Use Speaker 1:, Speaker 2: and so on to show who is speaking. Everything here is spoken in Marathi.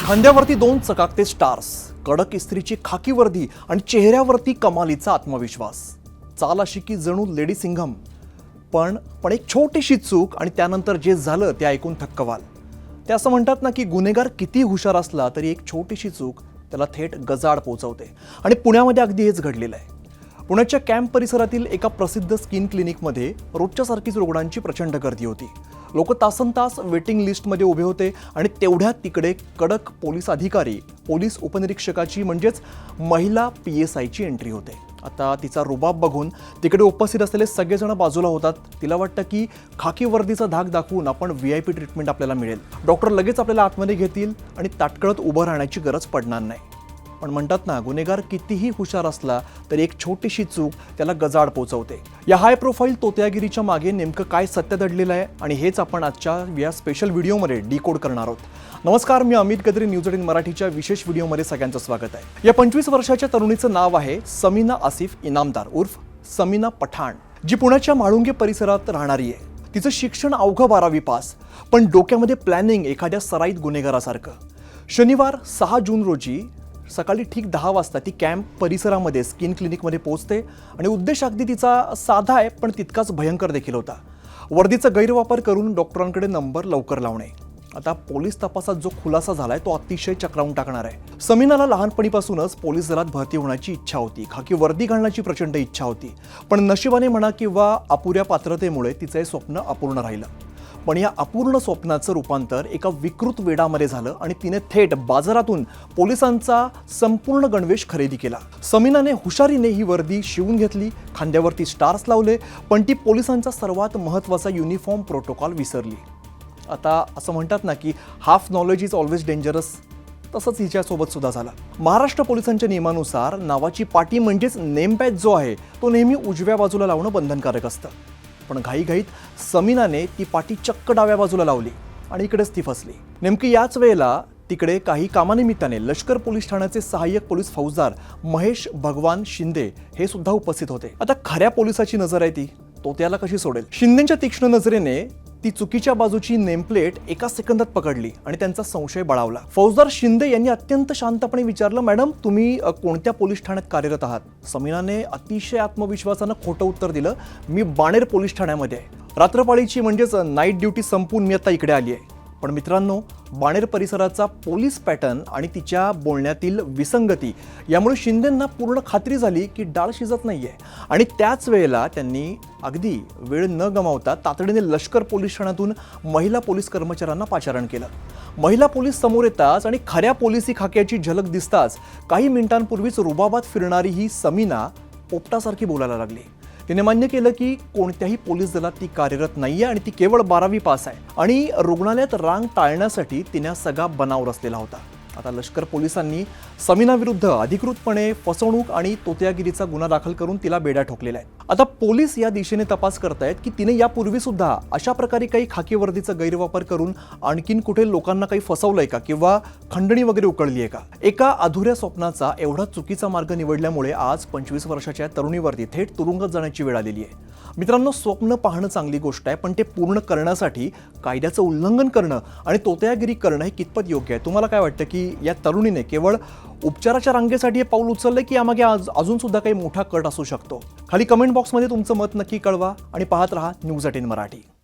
Speaker 1: खांद्यावरती दोन चकाकते स्टार्स, कडक इस्त्रीची खाकी वर्दी आणि चेहऱ्यावरती कमालीचा आत्मविश्वास. चाल अशी की जणू लेडी सिंघम. पण एक छोटीशी चूक आणि त्यानंतर जे झालं ते ऐकून थक्क व्हाल. ते असं म्हणतात ना की गुन्हेगार किती हुशार असला तरी एक छोटीशी चूक त्याला थेट गजाड पोहोचवते. आणि पुण्यामध्ये अगदी हेच घडलेलं आहे. पुण्याच्या कॅम्प परिसरातील एका प्रसिद्ध स्किन क्लिनिकमध्ये रोजच्या सारखीच रुग्णांची प्रचंड गर्दी होती. लोक तासनतास वेटिंग लिस्टमध्ये उभे होते आणि तेवढ्यात तिकडे कडक पोलीस अधिकारी, पोलीस उपनिरीक्षकाची म्हणजेच महिला PSIची एंट्री होते. आता तिचा रुबाब बघून तिकडे उपस्थित असलेले सगळेजण बाजूला होतात. तिला वाटतं की खाकी वर्दीचा धाक दाखवून आपण VIP ट्रीटमेंट आपल्याला मिळेल. डॉक्टर लगेच आपल्याला आतमध्ये घेतील आणि ताटकळत उभं राहण्याची गरज पडणार नाही. पण म्हणतात ना, गुन्हेगार कितीही हुशार असला तरी एक छोटीशी चूक त्याला गजाड पोहोचवते. या हाय प्रोफाईल तोत्यागिरीच्या मागे नेमकं काय सत्य दडलेलं आहे आणि हेच आपण आजच्या या स्पेशल व्हिडिओमध्ये डिकोड करणार आहोत. नमस्कार, मी अमित गद्रे. न्यूज 18 मराठीच्या विशेष व्हिडिओमध्ये सगळ्यांचं स्वागत आहे. या 25 वर्षाच्या तरुणीचं नाव आहे समीना आसिफ इनामदार उर्फ समीना पठाण, जी पुण्याच्या म्हाळुंगे परिसरात राहणारी आहे. तिचं शिक्षण अवघं 12वी पास, पण डोक्यामध्ये प्लॅनिंग एखाद्या सराईत गुन्हेगारासारखं. शनिवार 6 जून रोजी सकाळी ठीक 10 वाजता ती कॅम्प परिसरामध्ये स्किन क्लिनिकमध्ये पोहोचते आणि उद्देश अगदी तिचा साधा आहे पण तितकाच भयंकर देखील होता. वर्दीचा गैरवापर करून डॉक्टरांकडे नंबर लवकर लावणे. आता पोलीस तपासात जो खुलासा झालाय तो अतिशय चक्रावून टाकणार आहे. समीनाला लहानपणीपासूनच पोलीस दलात भरती होण्याची इच्छा होती. खाकी वर्दी घालण्याची प्रचंड इच्छा होती. पण नशिबाने म्हणा किंवा अपुऱ्या पात्रतेमुळे तिचं हे स्वप्न अपूर्ण राहिलं. पण या अपूर्ण स्वप्नाचं रूपांतर एका विकृत वेडामध्ये झालं आणि तिने थेट बाजारातून पोलिसांचा संपूर्ण गणवेश खरेदी केला. समीनाने हुशारीने ही वर्दी शिवून घेतली, खांद्यावरती स्टार्स लावले, पण ती पोलिसांचा सर्वात महत्त्वाचा युनिफॉर्म प्रोटोकॉल विसरली. आता असं म्हणतात ना की half knowledge is always dangerous, तसंच हिच्यासोबत सुद्धा झालं. महाराष्ट्र पोलिसांच्या नियमानुसार नावाची पाटी म्हणजेच नेम पॅच जो आहे तो नेहमी उजव्या बाजूला लावणं बंधनकारक असतं. पण घाईघाईत समीनाने ती पाटी चक्क डाव्या बाजूला लावली आणि इकडेच ती फसली. नेमकी याच वेळेला तिकडे काही कामानिमित्ताने लष्कर पोलीस ठाण्याचे सहाय्यक पोलीस फौजदार महेश भगवान शिंदे हे सुद्धा उपस्थित होते. आता खऱ्या पोलिसाची नजर आहे ती, तो त्याला कशी सोडेल? शिंदेच्या तीक्ष्ण नजरेने ती चुकीच्या बाजूची नेमप्लेट एका सेकंदात पकडली आणि त्यांचा संशय बळावला. फौजदार शिंदे यांनी अत्यंत शांतपणे विचारलं, मॅडम तुम्ही कोणत्या पोलीस ठाण्यात कार्यरत आहात? समीनाने अतिशय आत्मविश्वासानं खोटं उत्तर दिलं, मी बाणेर पोलीस ठाण्यामध्ये आहे. रात्रपाळीची म्हणजेच नाईट ड्युटी संपून मी आता इकडे आली आहे. पण मित्रांनो, बाणेर परिसराचा पोलीस पॅटर्न आणि तिच्या बोलण्यातील विसंगती यामुळे शिंदेंना पूर्ण खात्री झाली की डाळ शिजत नाहीये. आणि त्याच वेळेला त्यांनी अगदी वेळ न गमावता तातडीने लष्कर पोलीस ठाण्यातून महिला पोलीस कर्मचाऱ्यांना पाचारण केलं. महिला पोलीस समोर येताच आणि खऱ्या पोलिसी खाक्याची झलक दिसताच काही मिनिटांपूर्वीच रुबाबात फिरणारी ही समीना पोपटासारखी बोलायला लागली. तिने मान्य केलं की कोणत्याही पोलीस दलात ती कार्यरत नाहीये आणि ती केवळ 12वी पास आहे आणि रुग्णालयात रांग टाळण्यासाठी तिने सगळा बनाव रचलेला होता. आता लष्कर पोलिसांनी समीनाविरुद्ध अधिकृतपणे फसवणूक आणि तोत्यागिरीचा गुन्हा दाखल करून तिला बेड्या ठोकलेल्या आहेत. आता पोलीस या दिशेने तपास करतायत की तिने यापूर्वी सुद्धा अशा प्रकारे काही खाकी वर्दीचा गैरवापर करून आणखीन कुठे लोकांना काही फसवलंय का किंवा खंडणी वगैरे उकळली आहे का. एका अधुऱ्या स्वप्नाचा एवढा चुकीचा मार्ग निवडल्यामुळे आज 25 वर्षाच्या तरुणीवरती थेट तुरुंगात जाण्याची वेळ आलेली आहे. मित्रांनो, स्वप्न पाहणं चांगली गोष्ट आहे, पण ते पूर्ण करण्यासाठी कायद्याचं उल्लंघन करणं आणि तोत्यागिरी करणं हे कितपत योग्य आहे? तुम्हाला काय वाटतं की या तरुणीने केवळ उपचाराच्या रांगेसाठी हे पाऊल उचललंय की यामागे अजून सुद्धा काही मोठा कट असू शकतो? खाली कमेंट बॉक्समध्ये तुमचं मत नक्की कळवा आणि पाहत रहा न्यूज 18 मराठी.